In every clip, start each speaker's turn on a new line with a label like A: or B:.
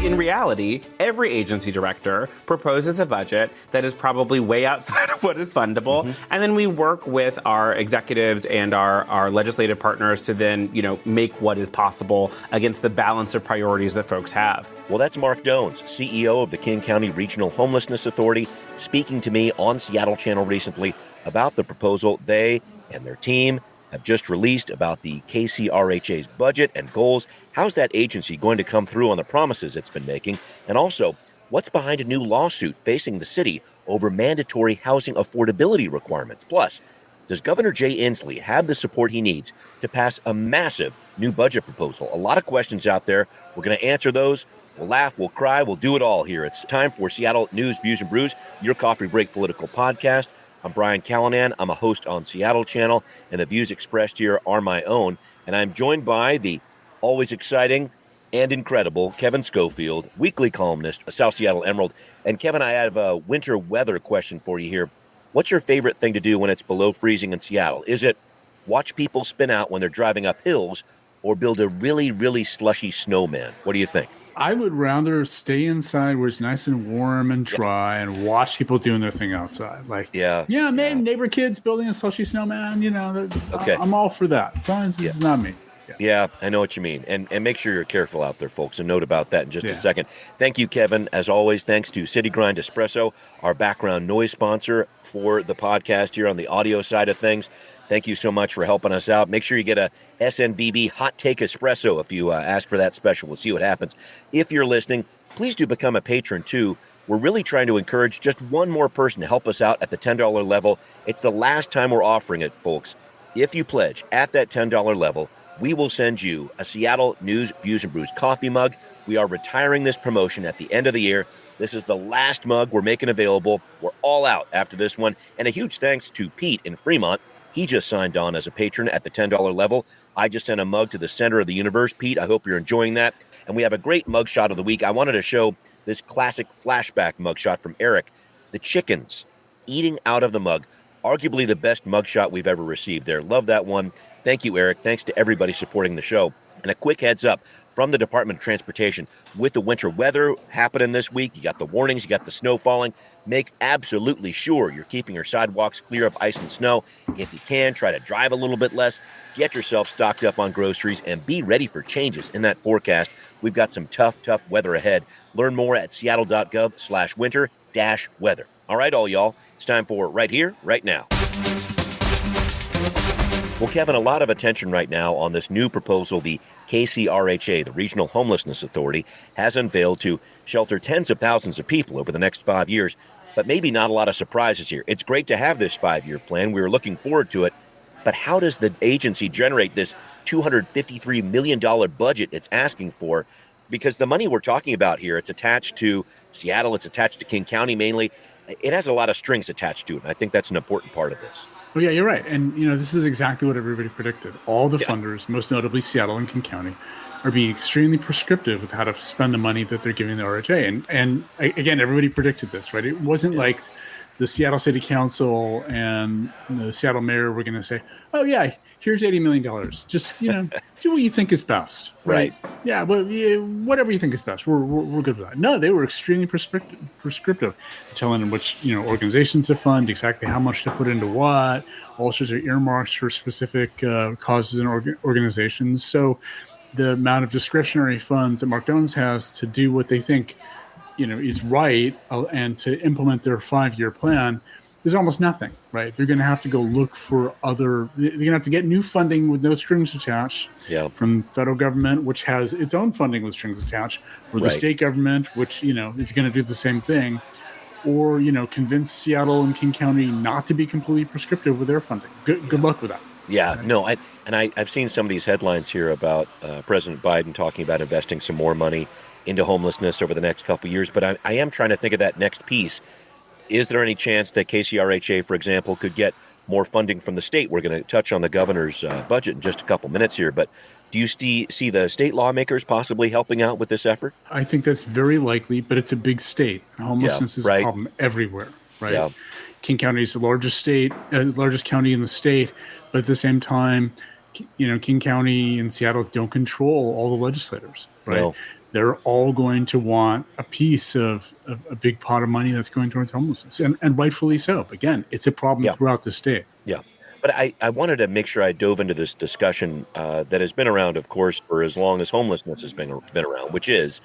A: in reality, every agency director proposes a budget that is probably way outside of what is fundable. And then we work with our executives and our legislative partners to then, make what is possible against the balance of priorities that folks have.
B: Well, that's Mark Dones, CEO of the King County Regional Homelessness Authority, speaking to me on Seattle Channel recently about the proposal they and their team have just released about the KCRHA's budget and goals. How's that agency going to come through on the promises it's been making? And also, what's behind a new lawsuit facing the city over mandatory housing affordability requirements? Plus, does Governor Jay Inslee have the support he needs to pass a massive new budget proposal? A lot of questions out there. We're going to answer those. We'll laugh, we'll cry, we'll do it all here. It's time for Seattle News, Views, and Brews, your coffee break political podcast. I'm Brian Callanan. I'm a host on Seattle Channel, and the views expressed here are my own. And I'm joined by the always exciting and incredible Kevin Schofield, weekly columnist, a South Seattle Emerald. And Kevin, I have a winter weather question for you here. What's your favorite thing to do when it's below freezing in Seattle? Is it watch people spin out when they're driving up hills or build a really, really slushy snowman? What do you think?
C: I would rather stay inside where it's nice and warm and dry and watch people doing their thing outside. Neighbor kids building a slushy snowman,
B: Okay.
C: I'm all for that. As long as it's not me.
B: Yeah, I know what you mean. And make sure you're careful out there, folks. A note about that in just a second. Thank you, Kevin. As always, thanks to City Grind Espresso, our background noise sponsor for the podcast here on the audio side of things. Thank you so much for helping us out. Make sure you get a SNVB Hot Take Espresso if you ask for that special. We'll see what happens. If you're listening, please do become a patron, too. We're really trying to encourage just one more person to help us out at the $10 level. It's the last time we're offering it, folks. If you pledge at that $10 level, we will send you a Seattle News, Views, and Brews coffee mug. We are retiring this promotion at the end of the year. This is the last mug we're making available. We're all out after this one. And a huge thanks to Pete in Fremont. He just signed on as a patron at the $10 level. I just sent a mug to the center of the universe. Pete, I hope you're enjoying that. And we have a great mugshot of the week. I wanted to show this classic flashback mugshot from Eric. The chickens eating out of the mug. Arguably the best mugshot we've ever received there. Love that one. Thank you, Eric. Thanks to everybody supporting the show. And a quick heads up from the Department of Transportation. With the winter weather happening this week, you got the warnings, you got the snow falling. Make absolutely sure you're keeping your sidewalks clear of ice and snow. If you can, try to drive a little bit less. Get yourself stocked up on groceries and be ready for changes in that forecast. We've got some tough weather ahead. Learn more at seattle.gov/winter-weather. All right, all y'all, it's time for Right Here, Right Now. Well, Kevin, a lot of attention right now on this new proposal the KCRHA, the Regional Homelessness Authority, has unveiled to shelter tens of thousands of people over the next 5 years. But maybe not a lot of surprises here. It's great to have this 5-year plan. We were looking forward to it. But how does the agency generate this $253 million budget it's asking for? Because the money we're talking about here, it's attached to Seattle, it's attached to King County mainly. It has a lot of strings attached to it. And I think that's an important part of this.
C: Well, yeah, you're right. And, this is exactly what everybody predicted. All the funders, most notably Seattle and King County, are being extremely prescriptive with how to spend the money that they're giving the RHA. And again, everybody predicted this, right? It wasn't like the Seattle City Council and the Seattle mayor were going to say, oh, yeah, here's $80 million. Just, do what you think is best. Right. Yeah, well, whatever you think is best. We're good with that. No, they were extremely prescriptive, telling them which, organizations to fund, exactly how much to put into what, all sorts of earmarks for specific causes and organizations. So the amount of discretionary funds that Mark Dones has to do what they think is right and to implement their 5-year plan is almost nothing, right? They're going to have to go look for they're going to have to get new funding with no strings attached from federal government, which has its own funding with strings attached, or the state government, which, is going to do the same thing, or, convince Seattle and King County not to be completely prescriptive with their funding. Good luck with that.
B: Yeah, no, I've seen some of these headlines here about President Biden talking about investing some more money into homelessness over the next couple of years. But I am trying to think of that next piece. Is there any chance that KCRHA, for example, could get more funding from the state? We're going to touch on the governor's budget in just a couple minutes here. But do you see the state lawmakers possibly helping out with this effort?
C: I think that's very likely, but it's a big state. Homelessness is a problem everywhere, right? Yeah. King County is the largest county in the state, but at the same time, King County and Seattle don't control all the legislators, right? No. they're all going to want a piece of a big pot of money that's going towards homelessness, and rightfully so. Again, it's a problem throughout the state.
B: Yeah. But I wanted to make sure I dove into this discussion that has been around, of course, for as long as homelessness has been around, which is,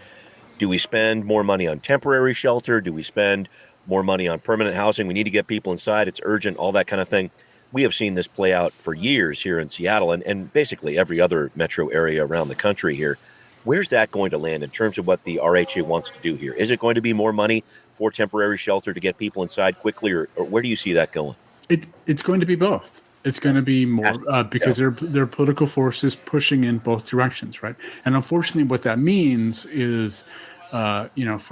B: do we spend more money on temporary shelter? Do we spend more money on permanent housing? We need to get people inside. It's urgent, all that kind of thing. We have seen this play out for years here in Seattle and basically every other metro area around the country here. Where's that going to land in terms of what the RHA wants to do here? Is it going to be more money for temporary shelter to get people inside quickly, or where do you see that going?
C: It's going to be both. It's going to be more because there are political forces pushing in both directions, right? And unfortunately, what that means is, for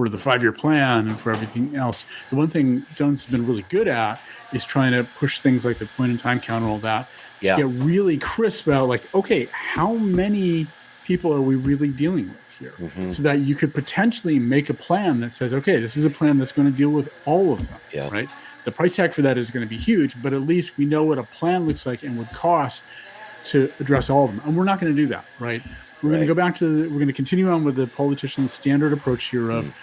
C: the 5-year plan and for everything else, the one thing Jones has been really good at is trying to push things like the point-in-time count and all that to get really crisp about, like, okay, how many people are we really dealing with here? So that you could potentially make a plan that says, okay, this is a plan that's going to deal with all of them, right? The price tag for that is going to be huge, but at least we know what a plan looks like and would cost to address all of them. And we're not going to do that, right? We're going to go back to we're going to continue on with the politician's standard approach here of,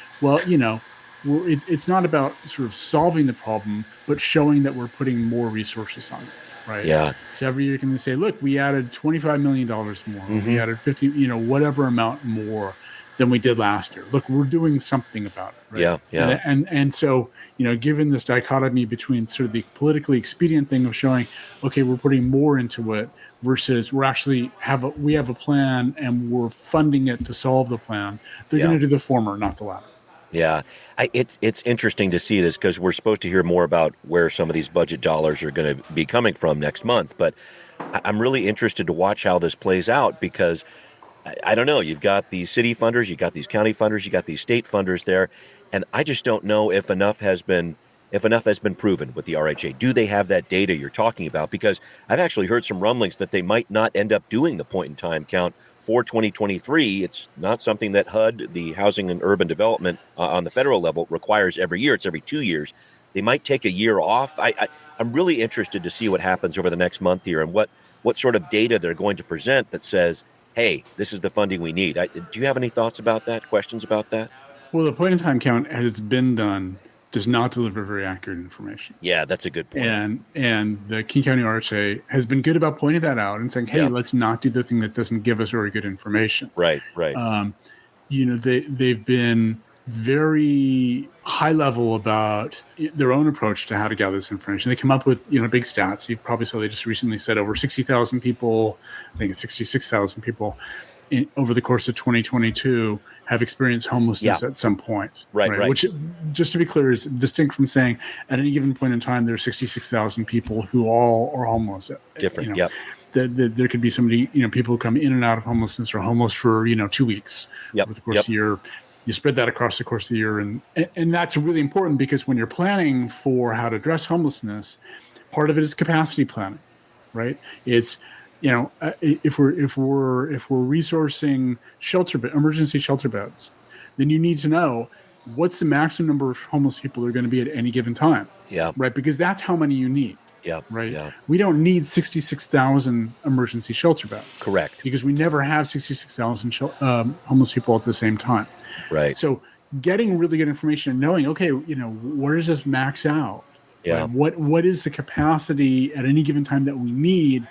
C: it's not about sort of solving the problem, but showing that we're putting more resources on it, right?
B: Yeah.
C: So every year you can say, look, we added $25 million more. We added 50, whatever amount more than we did last year. Look, we're doing something about it, right?
B: Yeah.
C: And so, given this dichotomy between sort of the politically expedient thing of showing, okay, we're putting more into it versus we're actually have a plan and we're funding it to solve the plan, they're going to do the former, not the latter.
B: Yeah, it's interesting to see this because we're supposed to hear more about where some of these budget dollars are going to be coming from next month. But I'm really interested to watch how this plays out because I don't know. You've got these city funders, you've got these county funders, you got these state funders there, and I just don't know if enough has been proven with the RHA. Do they have that data you're talking about? Because I've actually heard some rumblings that they might not end up doing the point-in-time count for 2023. It's not something that HUD, the Housing and Urban Development on the federal level, requires every year. It's every 2 years. They might take a year off. I'm really interested to see what happens over the next month here and what sort of data they're going to present that says, hey, this is the funding we need. Do you have any thoughts about that, questions about that?
C: Well, the point-in-time count, as it's been done, does not deliver very accurate information.
B: Yeah, that's a good point.
C: And the King County RHA has been good about pointing that out and saying, hey, let's not do the thing that doesn't give us very good information.
B: Right.
C: They've been very high level about their own approach to how to gather this information. They come up with, big stats. You probably saw they just recently said over 60,000 people, I think it's 66,000 people over the course of 2022 have experienced homelessness at some point.
B: Right.
C: Which, just to be clear, is distinct from saying at any given point in time, there are 66,000 people who all are homeless.
B: Different,
C: There could be somebody, people who come in and out of homelessness or homeless for, 2 weeks over the course of the year. You spread that across the course of the year. And that's really important because when you're planning for how to address homelessness, part of it is capacity planning, right? It's, if we're resourcing emergency shelter beds, then you need to know what's the maximum number of homeless people there are going to be at any given time.
B: Yeah.
C: Right. Because that's how many you need.
B: Yeah.
C: Right.
B: Yeah.
C: We don't need 66,000 emergency shelter beds.
B: Correct.
C: Because we never have 66,000 homeless people at the same time.
B: Right.
C: So getting really good information and knowing, okay, where does this max out?
B: Yeah.
C: Right? What is the capacity at any given time that we need?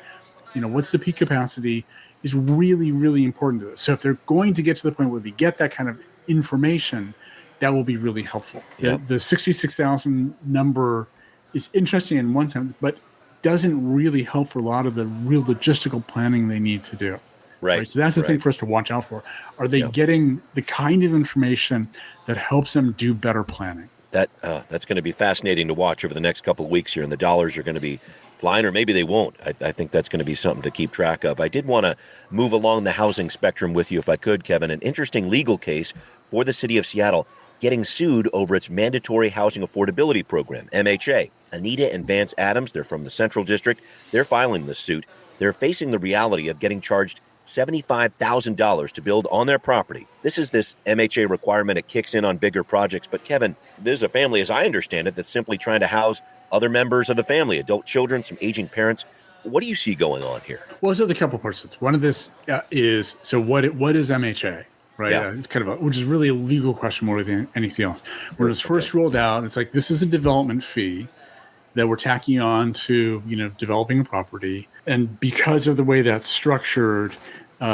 C: What's the peak capacity is really, really important to this. So if they're going to get to the point where they get that kind of information, that will be really helpful.
B: Yeah.
C: The 66,000 number is interesting in one sense, but doesn't really help for a lot of the real logistical planning they need to do. Right. So that's the thing for us to watch out for. Are they getting the kind of information that helps them do better planning?
B: That's going to be fascinating to watch over the next couple of weeks here, and the dollars are going to be flying, or maybe they won't. I think that's going to be something to keep track of. I did want to move along the housing spectrum with you, if I could, Kevin. An interesting legal case for the city of Seattle getting sued over its mandatory housing affordability program, MHA. Anita and Vance Adams, they're from the Central District. They're filing this suit. They're facing the reality of getting charged $75,000 to build on their property. This is this MHA requirement. It kicks in on bigger projects. But Kevin, there's a family, as I understand it, that's simply trying to house other members of the family, adult children, some aging parents. What do you see going on here?
C: Well, there's a couple parts of this. One of this is, so what is MHA? right?
B: Yeah.
C: It's kind of which is really a legal question more than anything else. When it was first rolled out, it's like, this is a development fee that we're tacking on to, developing a property. And because of the way that's structured,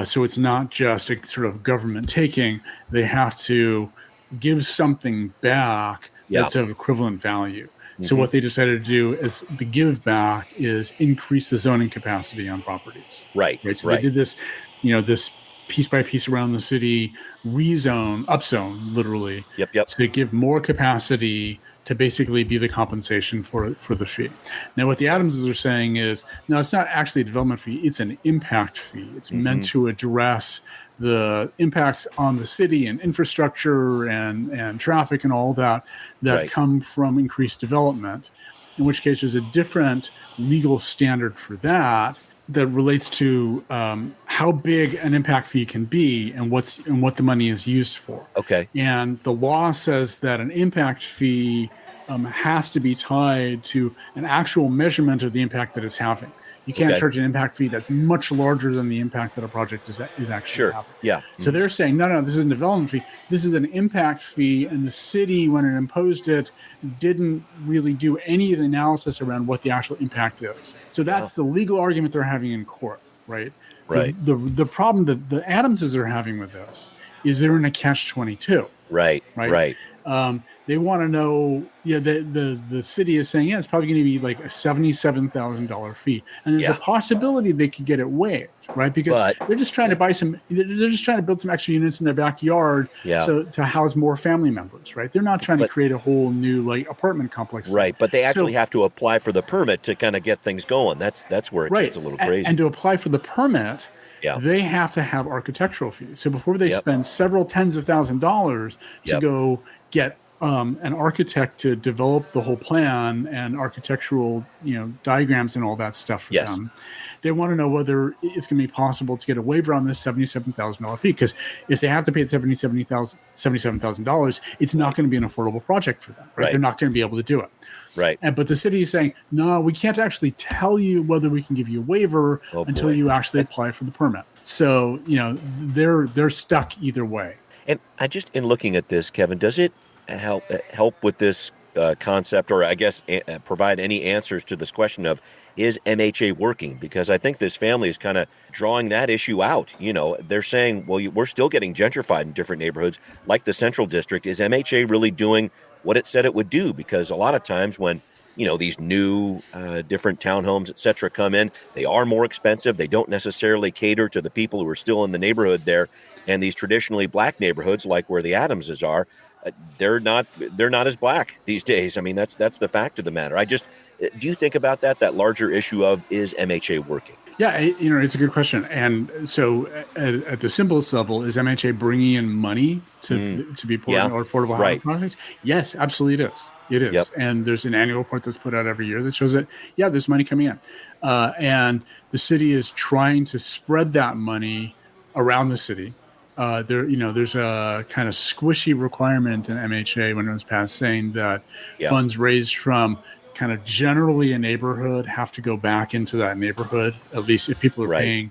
C: so it's not just a sort of government taking, they have to give something back that's of equivalent value. So what they decided to do is the give back is increase the zoning capacity on properties.
B: Right.
C: So they did this, this piece by piece around the city, upzone, literally.
B: Yep.
C: So they give more capacity to basically be the compensation for the fee. Now, what the Adamses are saying is, no, it's not actually a development fee; it's an impact fee. It's meant to address the impacts on the city and infrastructure and traffic and all that come from increased development. In which case, there's a different legal standard for that relates to how big an impact fee can be and what the money is used for.
B: Okay.
C: And the law says that an impact fee has to be tied to an actual measurement of the impact that it's having. You can't charge an impact fee that's much larger than the impact that a project is actually having.
B: Yeah.
C: So they're saying, no, this isn't a development fee. This is an impact fee. And the city, when it imposed it, didn't really do any of the analysis around what the actual impact is. So that's the legal argument they're having in court, right?
B: Right.
C: The problem that the Adamses are having with this is they're in a catch-22.
B: Right.
C: They want to know, the city is saying, it's probably going to be like a $77,000 fee. And there's a possibility they could get it waived, right? Because they're just trying to they're just trying to build some extra units in their backyard to house more family members, right? They're not trying to create a whole new apartment complex.
B: Right. But they actually have to apply for the permit to kind of get things going. That's where it gets a little crazy.
C: And to apply for the permit, they have to have architectural fees. So before they spend several tens of $1,000s to go get an architect to develop the whole plan and architectural, diagrams and all that stuff for them, they want to know whether it's going to be possible to get a waiver on this $77,000 fee. Because if they have to pay the $77,000, it's not going to be an affordable project for them. Right? They're not going to be able to do it.
B: Right.
C: But the city is saying, no, we can't actually tell you whether we can give you a waiver until you actually apply for the permit. So, they're stuck either way.
B: And in looking at this, Kevin, does it help with this concept, or I guess provide any answers to this question of, is MHA working? Because I think this family is kind of drawing that issue out. They're saying, well, we're still getting gentrified in different neighborhoods like the Central District. Is MHA really doing what it said it would do? Because a lot of times when these new different townhomes, et cetera, come in, they are more expensive. They don't necessarily cater to the people who are still in the neighborhood there. And these traditionally black neighborhoods, like where the Adamses are, they're not as black these days. I mean, that's the fact of the matter. Do you think about that larger issue of, is MHA working?
C: Yeah, it's a good question. And so at the simplest level, is MHA bringing in money to be put in affordable housing projects? Yes, absolutely it is. It is. Yep. And there's an annual report that's put out every year that shows that, there's money coming in. And the city is trying to spread that money around the city. There's a kind of squishy requirement in MHA when it was passed saying that funds raised from kind of generally a neighborhood have to go back into that neighborhood, at least if people are paying,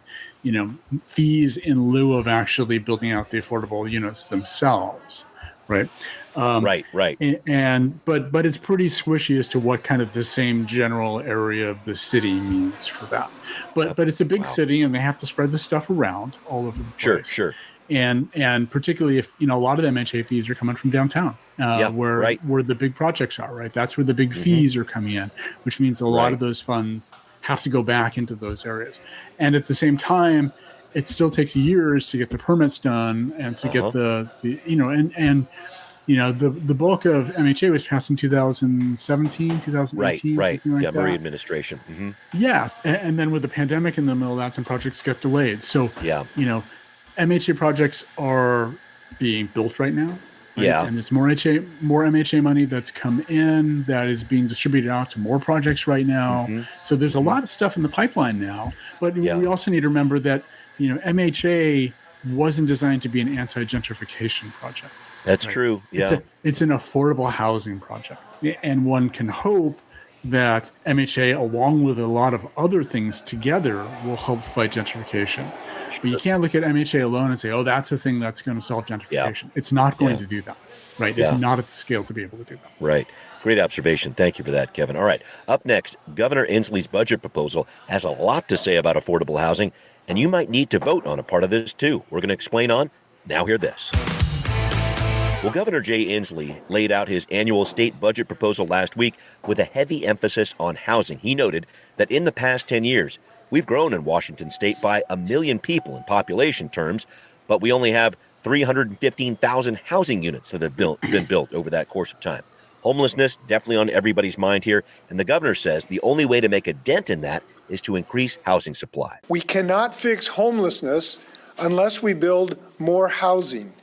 C: fees in lieu of actually building out the affordable units themselves. Right.
B: Right.
C: But it's pretty squishy as to what kind of the same general area of the city means for that. But it's a big city and they have to spread the stuff around all over the place.
B: Sure.
C: And particularly if, a lot of the MHA fees are coming from downtown, where the big projects are, right? That's where the big fees are coming in, which means a lot of those funds have to go back into those areas. And at the same time, it still takes years to get the permits done and to get the bulk of MHA was passed in 2017, 2018.
B: Right.
C: Something like that.
B: Murray administration. Mm-hmm.
C: Yeah. And then with the pandemic in the middle of that, some projects got delayed. So, MHA projects are being built right now. Right?
B: Yeah.
C: And there's more MHA money that's come in that is being distributed out to more projects right now. Mm-hmm. So there's a lot of stuff in the pipeline now. But we also need to remember that, MHA wasn't designed to be an anti-gentrification project.
B: That's true. Yeah.
C: It's an affordable housing project. And one can hope that MHA, along with a lot of other things together, will help fight gentrification. But you can't look at MHA alone and say, oh, that's a thing that's going to solve gentrification. It's not going to do that, right? It's not at the scale to be able to do that.
B: Right. Great observation. Thank you for that, Kevin. All right. Up next, Governor Inslee's budget proposal has a lot to say about affordable housing, and you might need to vote on a part of this too. We're going to explain on Now Hear This. Well, Governor Jay Inslee laid out his annual state budget proposal last week with a heavy emphasis on housing. He noted that in the past 10 years, we've grown in Washington state by 1 million people in population terms, but we only have 315,000 housing units that have been built over that course of time. Homelessness definitely on everybody's mind here, and the governor says the only way to make a dent in that is to increase housing supply.
D: We cannot fix homelessness unless we build more housing.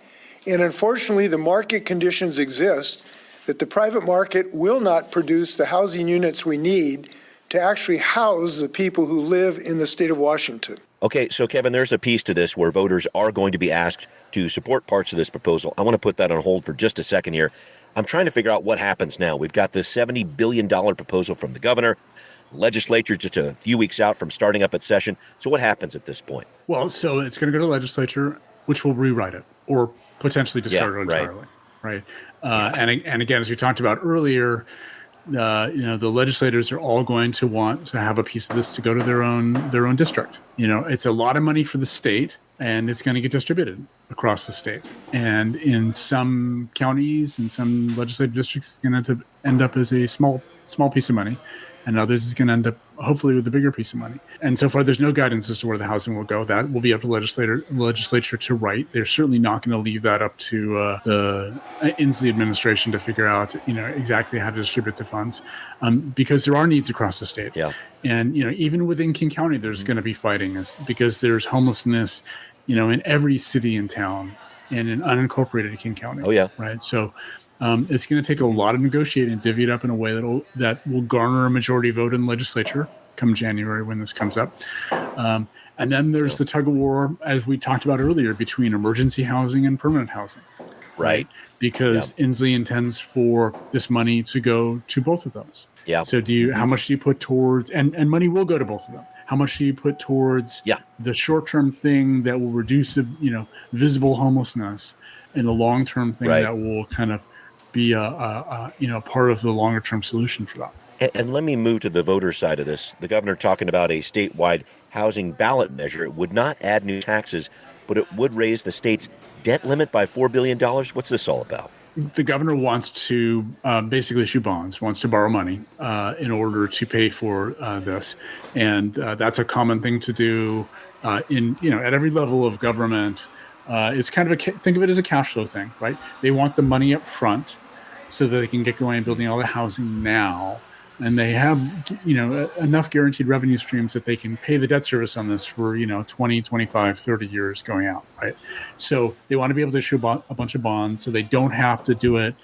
D: And unfortunately, the market conditions exist that the private market will not produce the housing units we need to actually house the people who live in the state of Washington.
B: Okay, so Kevin, there's a piece to this where voters are going to be asked to support parts of this proposal. I want to put that on hold for just a second here. I'm trying to figure out what happens now. We've got this $70 billion proposal from the governor. Legislature just a few weeks out from starting up its session. So what happens at this point?
C: Well, so it's going to go to legislature, which will rewrite it or potentially discard it entirely, right? And again, as we talked about earlier, the legislators are all going to want to have a piece of this to go to their own district. It's a lot of money for the state, and it's going to get distributed across the state. And in some counties and some legislative districts, it's going to end up as a small piece of money, and others is going to end up hopefully with a bigger piece of money. And so far, there's no guidance as to where the housing will go. That will be up to legislature to write. They're certainly not going to leave that up to the Inslee administration to figure out, exactly how to distribute the funds, because there are needs across the state.
B: Yeah.
C: And even within King County, there's going to be fighting because there's homelessness, in every city and town, and in unincorporated King County.
B: Oh yeah.
C: Right. So. It's going to take a lot of negotiating to divvy it up in a way that will garner a majority vote in the legislature come January when this comes up. And then there's the tug of war, as we talked about earlier, between emergency housing and permanent housing.
B: Right.
C: Because Inslee intends for this money to go to both of those.
B: Yeah.
C: So how much do you put towards, and money will go to both of them. How much do you put towards the short-term thing that will reduce, visible homelessness, and the long-term thing that will kind of be part of the longer term solution for that.
B: And let me move to the voter side of this. The governor talking about a statewide housing ballot measure. It would not add new taxes, but it would raise the state's debt limit by $4 billion. What's this all about?
C: The governor wants to basically issue bonds, wants to borrow money in order to pay for this. And that's a common thing to do at every level of government. It's kind of think of it as a cash flow thing, right? They want the money up front so that they can get going building all the housing now. And they have, enough guaranteed revenue streams that they can pay the debt service on this for, 20, 25, 30 years going out, right? So they want to be able to issue a bunch of bonds so they don't have to do it,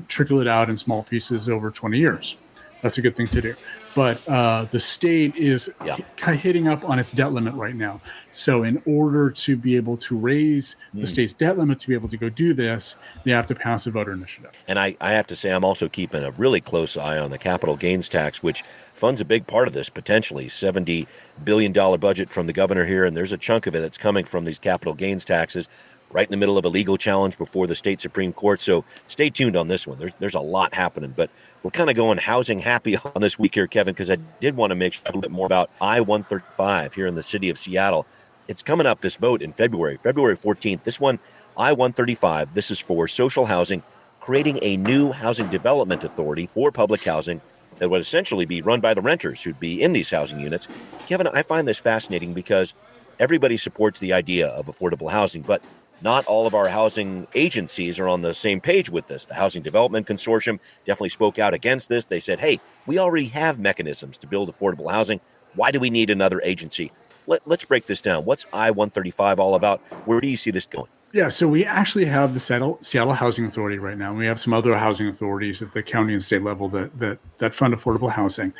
C: trickle it out in small pieces over 20 years. That's a good thing to do. But the state is hitting up on its debt limit right now. So in order to be able to raise the state's debt limit to be able to go do this, they have to pass a voter initiative.
B: And I have to say, I'm also keeping a really close eye on the capital gains tax, which funds a big part of this, potentially $70 billion budget from the governor here. And there's a chunk of it that's coming from these capital gains taxes, right in the middle of a legal challenge before the state Supreme Court. So stay tuned on this one. There's a lot happening, but we're kind of going housing happy on this week here, Kevin, because I did want to make sure a little bit more about I-135 here in the city of Seattle. It's coming up, this vote in February 14th. This one, I-135, this is for social housing, creating a new housing development authority for public housing that would essentially be run by the renters who'd be in these housing units. Kevin, I find this fascinating because everybody supports the idea of affordable housing, but not all of our housing agencies are on the same page with this. The Housing Development Consortium definitely spoke out against this. They said, hey, we already have mechanisms to build affordable housing. Why do we need another agency? Let's break this down. What's I-135 all about? Where do you see this going?
C: Yeah, so we actually have the Seattle Housing Authority right now. We have some other housing authorities at the county and state level that fund affordable housing.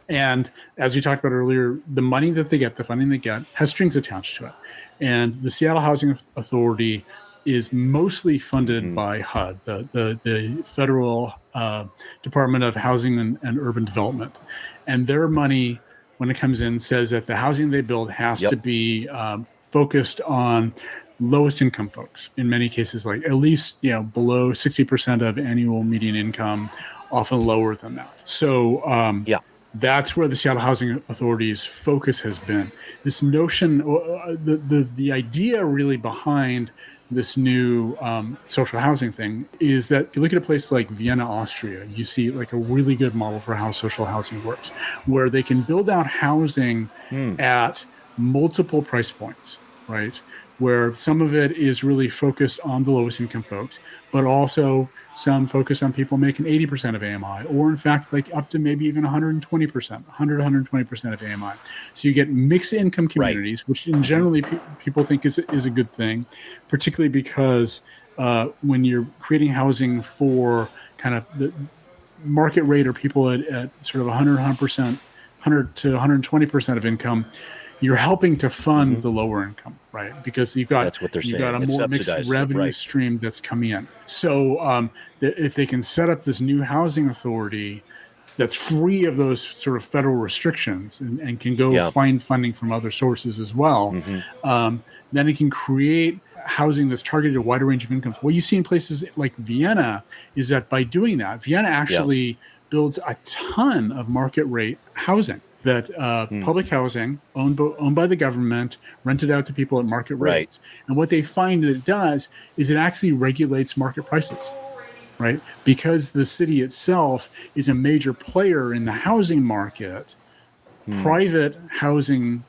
C: And as we talked about earlier, the money that they get, the funding they get, has strings attached to it. And the Seattle Housing Authority is mostly funded by HUD, the Federal Department of Housing and Urban Development. And their money, when it comes in, says that the housing they build has to be focused on lowest income folks. In many cases, like at least below 60% of annual median income, often lower than that. So that's where the Seattle Housing Authority's focus has been. This notion, the idea really behind this new social housing thing is that if you look at a place like Vienna, Austria, you see like a really good model for how social housing works, where they can build out housing at multiple price points, right? Where some of it is really focused on the lowest income folks, but also some focus on people making 80% of AMI, or in fact, like up to maybe even 120% of AMI. So you get mixed income communities, which in generally people think is a good thing, particularly because when you're creating housing for kind of the market rate or people at sort of 100% 100 to 120% of income, you're helping to fund the lower income, right? Because you've got
B: that's what they're saying.
C: Got a more mixed revenue stream that's coming in. So if they can set up this new housing authority that's free of those sort of federal restrictions and can go find funding from other sources as well, then it can create housing that's targeted at a wider range of incomes. What you see in places like Vienna is that by doing that, Vienna actually builds a ton of market rate housing. That public housing owned by the government, rented out to people at market rates. And what they find that it does is it actually regulates market prices, right? Because the city itself is a major player in the housing market. Private housing,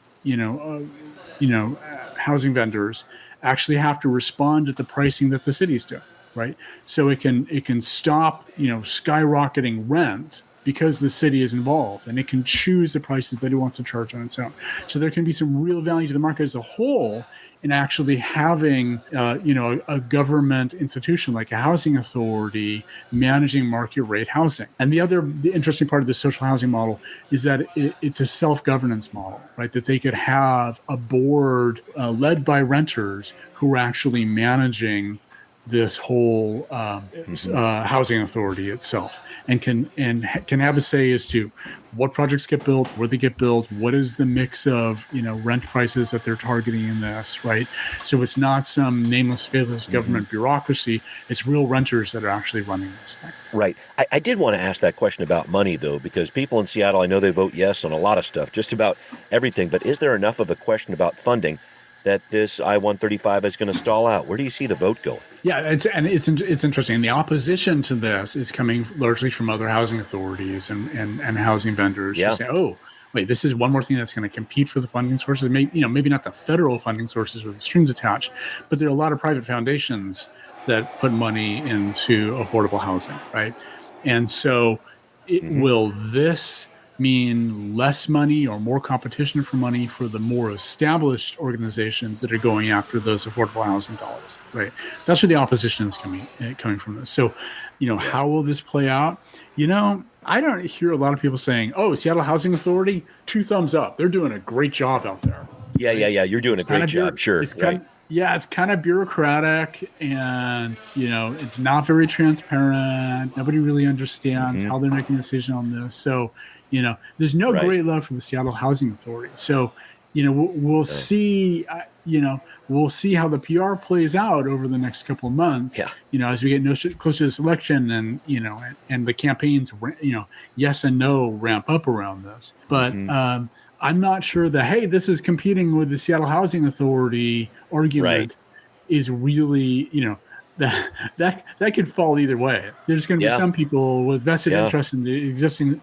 C: housing vendors actually have to respond to the pricing that the city's doing, right? So it can stop, skyrocketing rent, because the city is involved, and it can choose the prices that it wants to charge on its own. So there can be some real value to the market as a whole in actually having, a government institution like a housing authority managing market rate housing. And the interesting part of the social housing model is that it's a self-governance model, right? That they could have a board led by renters who are actually managing this whole housing authority itself, and can have a say as to what projects get built, where they get built, what is the mix of rent prices that they're targeting in this, right? So it's not some nameless, faceless government bureaucracy. It's real renters that are actually running this thing.
B: Right. I did want to ask that question about money, though, because people in Seattle, I know they vote yes on a lot of stuff, just about everything. But is there enough of a question about funding that this I-135 is going to stall out? Where do you see the vote going?
C: Yeah, it's interesting. The opposition to this is coming largely from other housing authorities and housing vendors who say, "Oh, wait, this is one more thing that's going to compete for the funding sources. Maybe not the federal funding sources with the strings attached, but there are a lot of private foundations that put money into affordable housing, right? And so, will this mean less money or more competition for money for the more established organizations that are going after those affordable housing dollars, right? That's where the opposition is coming from this. So, how will this play out? I don't hear a lot of people saying, "Oh, Seattle Housing Authority, 2 thumbs up. They're doing a great job out there."
B: Yeah. You're doing a great job. Sure.
C: It's kind of bureaucratic, and it's not very transparent. Nobody really understands how they're making a decision on this. So, there's no great love for the Seattle Housing Authority. So, we'll see. We'll see how the PR plays out over the next couple of months. Yeah. As we get closer to this election, and and the campaigns, yes and no ramp up around this. But I'm not sure that this is competing with the Seattle Housing Authority argument is really that could fall either way. There's going to be some people with vested interest in the existing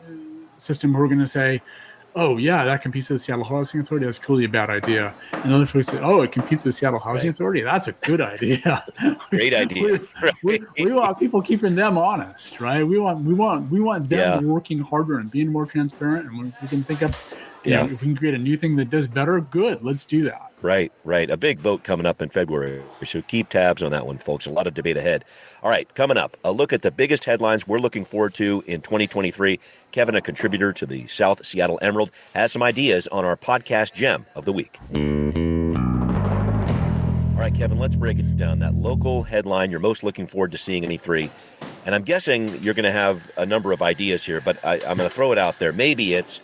C: system who are going to say, "Oh yeah, that competes with the Seattle Housing Authority. That's clearly a bad idea." And other folks say, "Oh, it competes with the Seattle Housing Authority. That's a good idea."
B: Great idea.
C: We want people keeping them honest, right? We want them working harder and being more transparent. And we can think of, if we can create a new thing that does better, good. Let's do that.
B: Right. A big vote coming up in February. So keep tabs on that one, folks. A lot of debate ahead. All right, coming up, a look at the biggest headlines we're looking forward to in 2023. Kevin, a contributor to the South Seattle Emerald, has some ideas on our podcast gem of the week. All right, Kevin, let's break it down. That local headline you're most looking forward to seeing in E3. And I'm guessing you're going to have a number of ideas here, but I'm going to throw it out there. Maybe it's,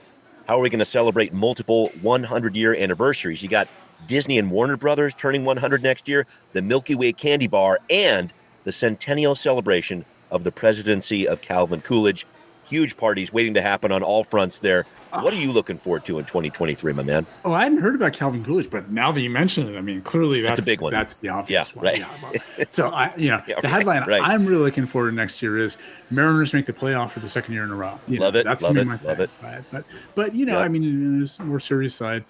B: how are we going to celebrate multiple 100-year anniversaries? You got Disney and Warner Brothers turning 100 next year, the Milky Way candy bar, and the centennial celebration of the presidency of Calvin Coolidge. Huge parties waiting to happen on all fronts there. What are you looking forward to in 2023, my man?
C: Oh, I hadn't heard about Calvin Coolidge, but now that you mention it, I mean, clearly that's
B: a big one.
C: That's the obvious one.
B: Right.
C: Yeah, so, the headline I'm really looking forward to next year is Mariners make the playoff for the second year in a row.
B: Love it.
C: That's
B: love
C: gonna be
B: it.
C: my thing,
B: Love it.
C: right? But I mean, in a more serious side,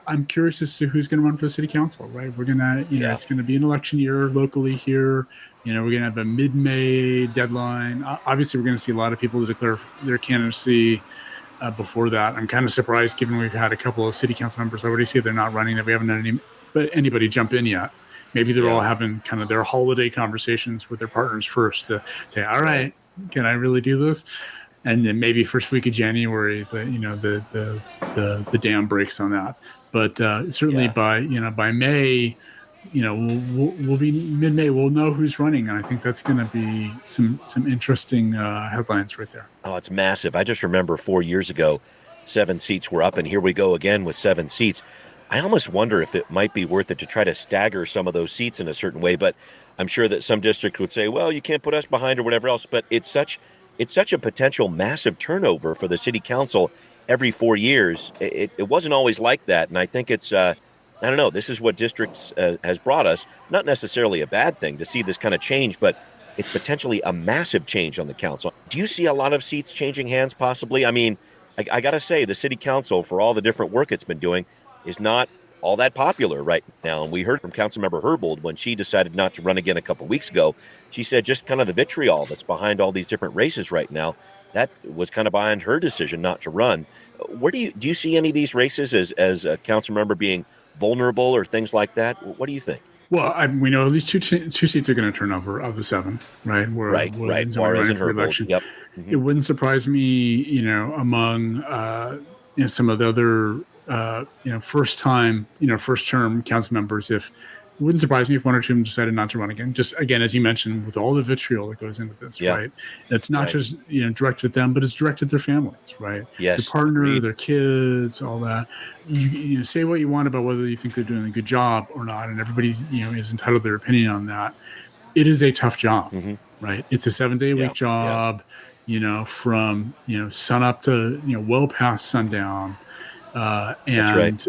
C: I'm curious as to who's going to run for the city council. Right? We're gonna, it's going to be an election year locally here. We're going to have a mid-May deadline. Obviously, we're going to see a lot of people declare their candidacy before that. I'm kind of surprised, given we've had a couple of city council members already say they're not running, that we haven't had anybody jump in yet. Maybe they're all having kind of their holiday conversations with their partners first to say, all right, can I really do this? And then maybe first week of January, the dam breaks on that. But certainly by May, we'll be mid-May. We'll know who's running, and I think that's going to be some interesting headlines right there.
B: Oh, it's massive. I just remember 4 years ago, 7 seats were up, and here we go again with 7 seats. I almost wonder if it might be worth it to try to stagger some of those seats in a certain way, but I'm sure that some district would say, well, you can't put us behind or whatever else, but it's such a potential massive turnover for the city council every 4 years. It wasn't always like that, and I think it's I don't know. This is what districts has brought us. Not necessarily a bad thing to see this kind of change, but it's potentially a massive change on the council. Do you see a lot of seats changing hands possibly? I mean, I got to say, the city council, for all the different work it's been doing, is not all that popular right now. And we heard from Councilmember Herbold when she decided not to run again a couple weeks ago. She said just kind of the vitriol that's behind all these different races right now, that was kind of behind her decision not to run. Where do you see any of these races as a council member being vulnerable or things like that? What do you think?
C: Well, we know at least two seats are going to turn over of the 7, right?
B: Right. Juarez and Herbold. Yep.
C: Mm-hmm. It wouldn't surprise me, among some of the other first term council members, it wouldn't surprise me if one or two of them decided not to run again. Just again, as you mentioned, with all the vitriol that goes into this, right? It's not just directed at them, but it's directed at their families, right?
B: Yes,
C: their partner,
B: agreed.
C: Their kids, all that. You say what you want about whether you think they're doing a good job or not, and everybody is entitled to their opinion on that. It is a tough job, right? It's a 7-day week job, from sun up to well past sundown, and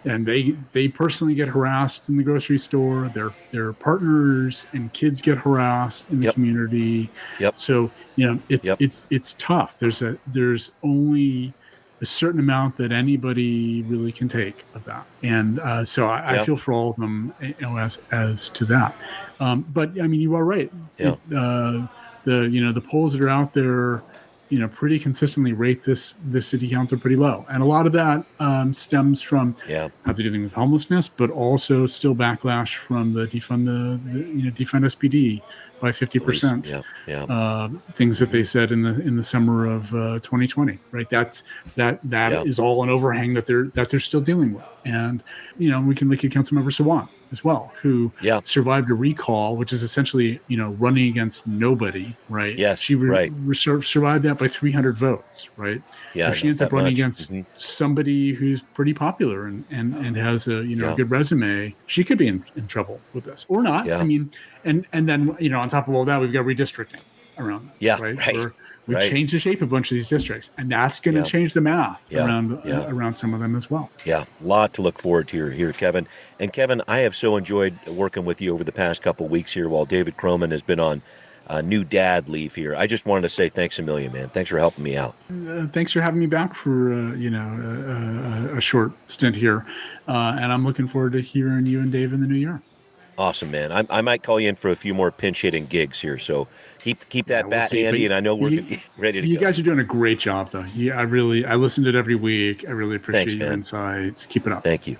C: and they personally get harassed in the grocery store. Their partners and kids get harassed in the community. So it's tough. There's only a certain amount that anybody really can take of that, and so I feel for all of them as to that. But I mean, you are right. The polls that are out there, pretty consistently rate this city council pretty low, and a lot of that stems from after dealing with homelessness, but also still backlash from the defund SPD by 50%. Things that they said in the summer of 2020, right? That is all an overhang that they're still dealing with, and we can look at Councilmember Sawant as well, who survived a recall, which is essentially running against nobody, right?
B: Yes,
C: she survived that by 300 votes, right?
B: Yeah,
C: if she ends up running against somebody who's pretty popular and has a good resume, she could be in trouble with this or not.
B: Yeah.
C: I mean, and then on top of all that, we've got redistricting around this, right? We've changed the shape of a bunch of these districts, and that's going to change the math around some of them as well.
B: Yeah, a lot to look forward to here, Kevin. And Kevin, I have so enjoyed working with you over the past couple of weeks here while David Croman has been on new dad leave here. I just wanted to say thanks a million, man. Thanks for helping me out.
C: Thanks for having me back for a short stint here, and I'm looking forward to hearing you and Dave in the new year.
B: Awesome, man. I might call you in for a few more pinch hitting gigs here, so keep that bat handy, and I know we're ready to go.
C: You guys are doing a great job, though. I listen to it every week. I really appreciate your insights. Keep it up.
B: Thank you.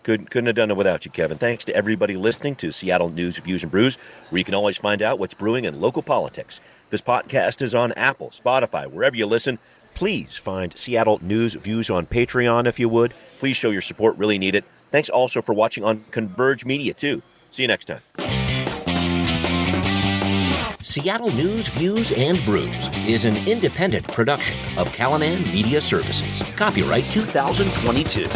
B: Couldn't have done it without you, Kevin. Thanks to everybody listening to Seattle News, Views, and Brews, where you can always find out what's brewing in local politics. This podcast is on Apple, Spotify, wherever you listen. Please find Seattle News, Views on Patreon if you would. Please show your support. Really need it. Thanks also for watching on Converge Media, too. See you next time.
E: Seattle News, Views, and Brews is an independent production of Callanan Media Services. Copyright 2022.